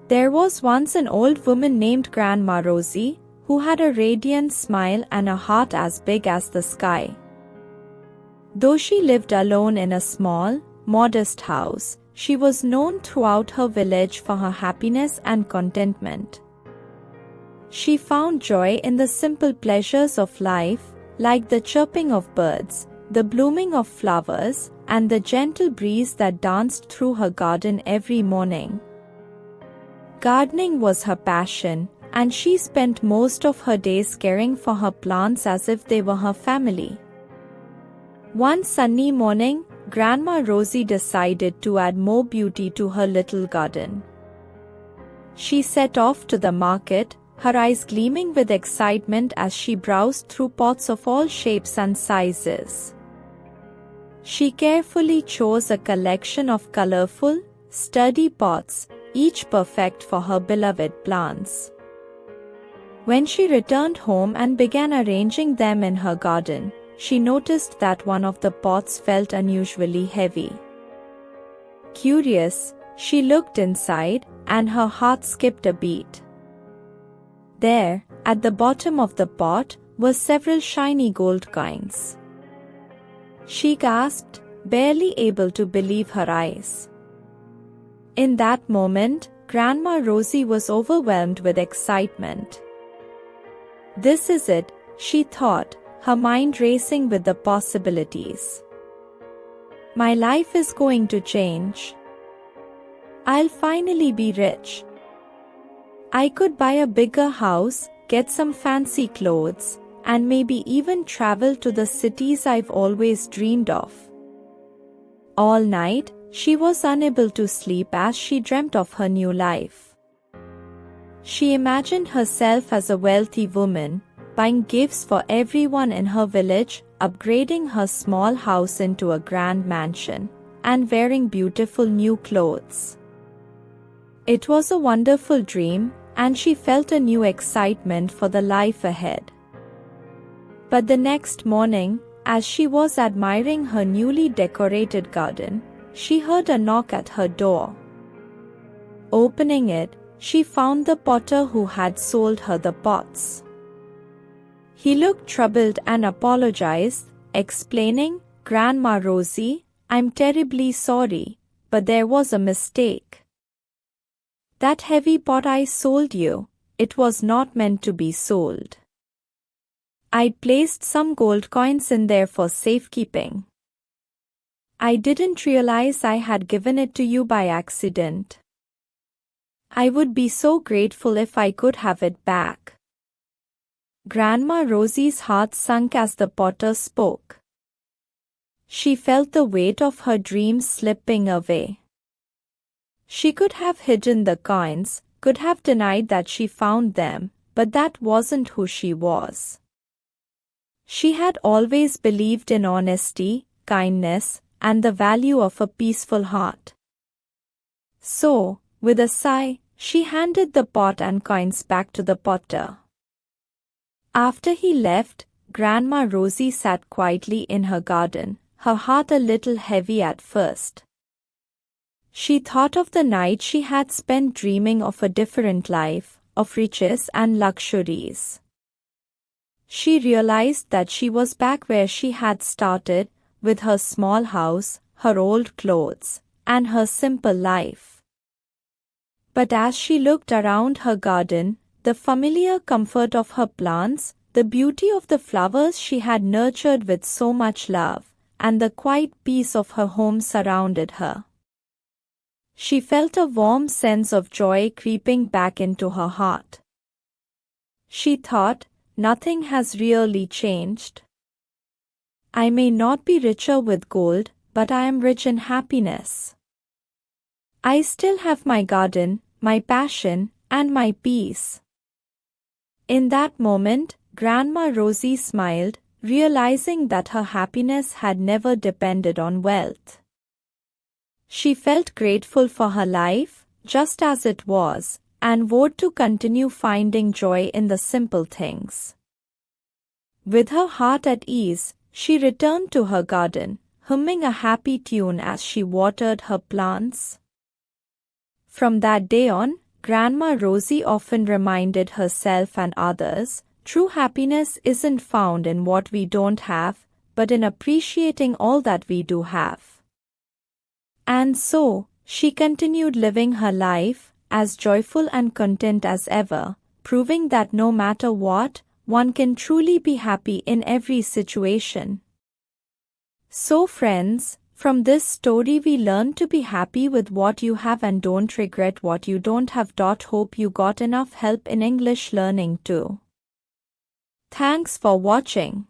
There was once an old woman named Grandma Rosie, who had a radiant smile and a heart as big as the sky. Though she lived alone in a small, modest house, she was known throughout her village for her happiness and contentment. She found joy in the simple pleasures of life, like the chirping of birds, the blooming of flowers, and the gentle breeze that danced through her garden every morning. Gardening was her passion, and she spent most of her days caring for her plants as if they were her family. One sunny morning, Grandma Rosie decided to add more beauty to her little garden. She set off to the market, her eyes gleaming with excitement as she browsed through pots of all shapes and sizes. She carefully chose a collection of colorful, sturdy pots, each perfect for her beloved plants. When she returned home and began arranging them in her garden, she noticed that one of the pots felt unusually heavy. Curious, she looked inside, and her heart skipped a beat. There, at the bottom of the pot, were several shiny gold coins. She gasped, barely able to believe her eyes. In that moment, Grandma Rosie was overwhelmed with excitement. This is it, she thought, her mind racing with the possibilities. My life is going to change. I'll finally be rich. I could buy a bigger house, get some fancy clothes, and maybe even travel to the cities I've always dreamed of. All night, she was unable to sleep as she dreamt of her new life. She imagined herself as a wealthy woman, buying gifts for everyone in her village, upgrading her small house into a grand mansion, and wearing beautiful new clothes. It was a wonderful dream, and she felt a new excitement for the life ahead. But the next morning, as she was admiring her newly decorated garden, she heard a knock at her door. Opening it, she found the potter who had sold her the pots. He looked troubled and apologized, explaining, "Grandma Rosie, I'm terribly sorry, but there was a mistake. That heavy pot I sold you, it was not meant to be sold. I'd placed some gold coins in there for safekeeping. I didn't realize I had given it to you by accident. I would be so grateful if I could have it back." Grandma Rosie's heart sunk as the potter spoke. She felt the weight of her dreams slipping away. She could have hidden the coins, could have denied that she found them, but that wasn't who she was. She had always believed in honesty, kindness, and the value of a peaceful heart. So, with a sigh, she handed the pot and coins back to the potter. After he left, Grandma Rosie sat quietly in her garden, her heart a little heavy at first. She thought of the night she had spent dreaming of a different life, of riches and luxuries. She realized that she was back where she had started, with her small house, her old clothes, and her simple life. But as she looked around her garden, the familiar comfort of her plants, the beauty of the flowers she had nurtured with so much love, and the quiet peace of her home surrounded her. She felt a warm sense of joy creeping back into her heart. She thought, nothing has really changed. I may not be richer with gold, but I am rich in happiness. I still have my garden, my passion, and my peace. In that moment, Grandma Rosie smiled, realizing that her happiness had never depended on wealth. She felt grateful for her life, just as it was, and vowed to continue finding joy in the simple things. With her heart at ease, she returned to her garden, humming a happy tune as she watered her plants. From that day on, Grandma Rosie often reminded herself and others, true happiness isn't found in what we don't have, but in appreciating all that we do have. And so, she continued living her life, as joyful and content as ever, proving that no matter what, one can truly be happy in every situation. So friends, from this story we learn to be happy with what you have and don't regret what you don't have. Hope you got enough help in English learning too. Thanks for watching.